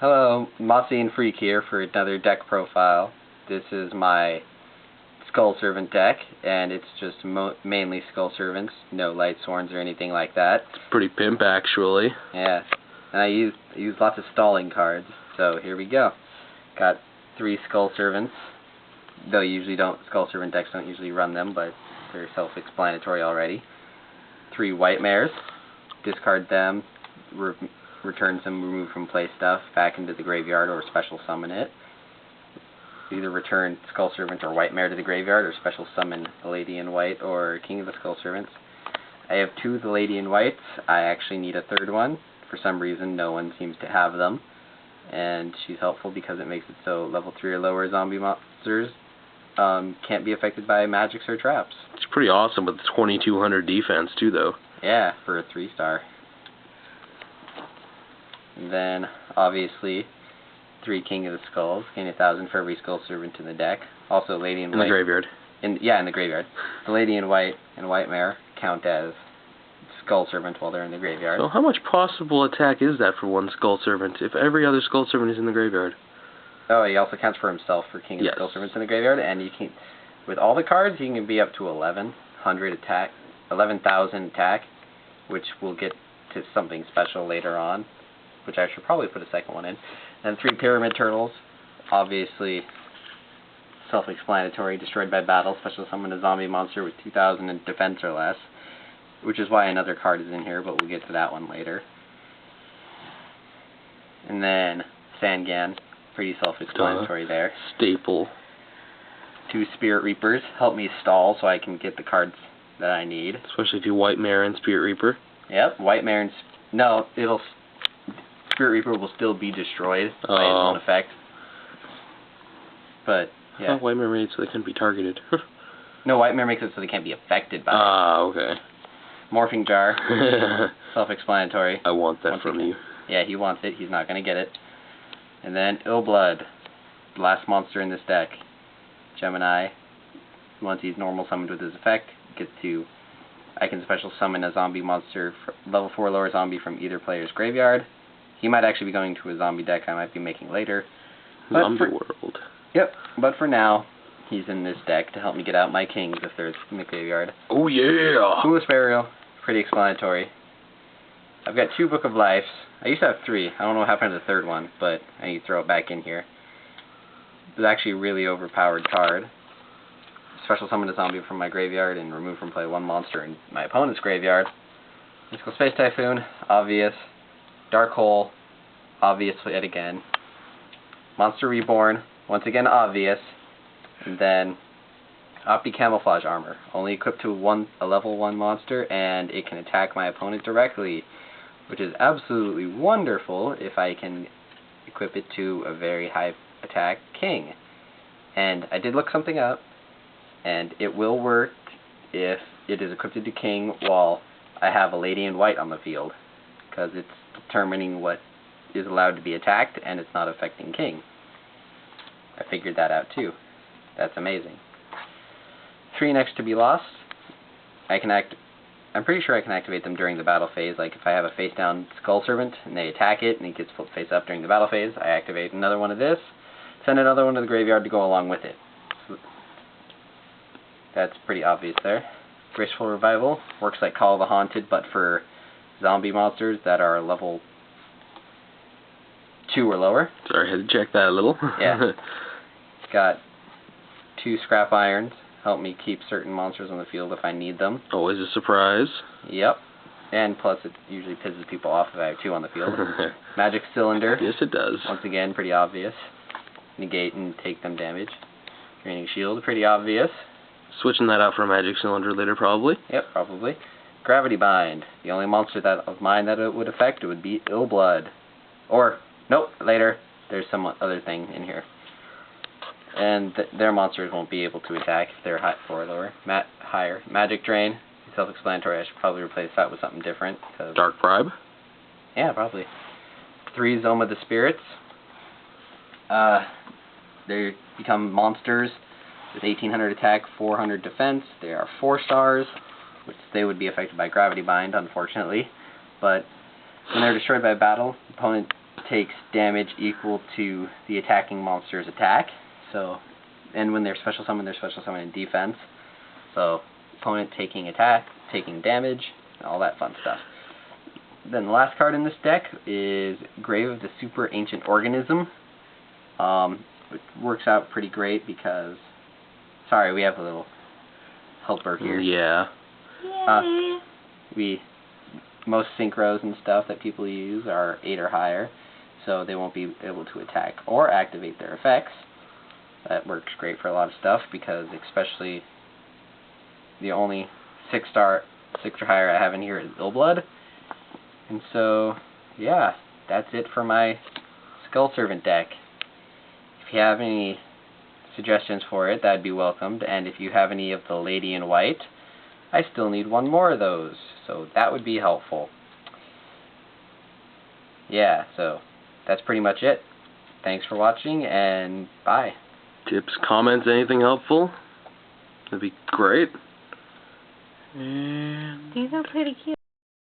Hello, Mossy and Freak here for another deck profile. This is my Skull Servant deck, and it's just mainly Skull Servants, no Light Sworns or anything like that. It's pretty pimp, actually. Yeah, and I use lots of stalling cards, so here we go. Got 3 Skull Servants, though Skull Servant decks don't usually run them, but they're self-explanatory already. 3 White Mares, discard them, return some removed from play stuff back into the graveyard or special summon it. Either return Skull Servant or White Mare to the graveyard or special summon the Lady in White or King of the Skull Servants. I have 2 of the Lady in Whites. I actually need a 3rd one. For some reason, no one seems to have them. And she's helpful because it makes it so level 3 or lower zombie monsters can't be affected by magics or traps. It's pretty awesome with 2200 defense, too, though. Yeah, for a 3-star. And then, obviously, 3 King of the Skulls, gain 1,000 for every Skull Servant in the deck. Also, Lady in White. In the graveyard. In the graveyard. The Lady in White and White Mare count as Skull Servant while they're in the graveyard. So how much possible attack is that for one Skull Servant if every other Skull Servant is in the graveyard? Oh, he also counts for himself for King of the Skull Servants in the graveyard, and you can, with all the cards, you can be up to 11,000 attack, which we'll get to something special later on, which I should probably put a second one in. And 3 Pyramid Turtles, obviously self-explanatory, destroyed by battle, special summon a zombie monster with 2,000 in defense or less, which is why another card is in here, but we'll get to that one later. And then Sangan, pretty self-explanatory there. Staple. 2 Spirit Reapers, help me stall so I can get the cards that I need. Especially if you White Mare and Spirit Reaper. Yep, White Mare and... No, Spirit Reaper will still be destroyed by his own effect. But, yeah. White Mare made it so they couldn't be targeted. No, White Mare makes it so they can't be affected by it. Okay. Morphing Jar, self-explanatory. I want that from you. Yeah, he wants it. He's not going to get it. And then Illblood, the last monster in this deck. Gemini, once he's normal summoned with his effect, I can special summon a zombie monster, level 4 lower zombie from either player's graveyard. He might actually be going to a zombie deck I might be making later. Zombie World. Yep, but for now, he's in this deck to help me get out my kings if they're in the graveyard. Oh yeah! Foolish Burial, pretty explanatory. I've got 2 Book of Lives. I used to have 3. I don't know what happened to the 3rd one, but I need to throw it back in here. It's actually a really overpowered card. Special summon a zombie from my graveyard and remove from play 1 monster in my opponent's graveyard. Mystical Space Typhoon, obvious. Dark Hole, obvious yet again. Monster Reborn, once again obvious. And then Opti Camouflage Armor, only equipped to a level 1 monster, and it can attack my opponent directly, which is absolutely wonderful if I can equip it to a very high attack king. And I did look something up, and it will work if it is equipped to king while I have a Lady in White on the field, because it's determining what is allowed to be attacked, and it's not affecting king. I figured that out too. That's amazing. 3 Next to be Lost. I'm pretty sure I can activate them during the battle phase. Like if I have a face down Skull Servant and they attack it and it gets flipped face up during the battle phase, I activate another one of this, send another one to the graveyard to go along with it. So that's pretty obvious there. Graceful Revival works like Call of the Haunted, but for zombie monsters that are level 2 or lower. Sorry, I had to check that a little. Yeah. Got 2 Scrap Irons. Help me keep certain monsters on the field if I need them. Always a surprise. Yep. And plus it usually pisses people off if I have 2 on the field. Magic Cylinder. Yes, it does. Once again, pretty obvious. Negate and take them damage. Draining Shield, pretty obvious. Switching that out for a Magic Cylinder later, probably. Yep, probably. Gravity Bind. The only monster of mine that it would affect would be Illblood. Or, nope, later. There's some other thing in here. And their monsters won't be able to attack if they're 4 or lower. Higher. Magic Drain. Self-explanatory. I should probably replace that with something different. Dark Bribe? Yeah, probably. 3 Zoma the Spirits. They become monsters with 1,800 attack, 400 defense. They are 4 stars, which they would be affected by Gravity Bind, unfortunately. But when they're destroyed by battle, the opponent takes damage equal to the attacking monster's attack. So, and when they're special summoned in defense. So, opponent taking attack, taking damage, all that fun stuff. Then the last card in this deck is Grave of the Super Ancient Organism. It works out pretty great because... Sorry, we have a little helper here. Yeah. Most synchros and stuff that people use are 8 or higher, so they won't be able to attack or activate their effects. That works great for a lot of stuff because especially the only 6-star, 6 or higher I have in here is Illblood. And so, yeah, that's it for my Skull Servant deck. If you have any suggestions for it, that'd be welcomed. And if you have any of the Lady in White, I still need one more of those, so that would be helpful. Yeah, so that's pretty much it. Thanks for watching, and bye. Tips, comments, anything helpful? That'd be great. And These are pretty cute.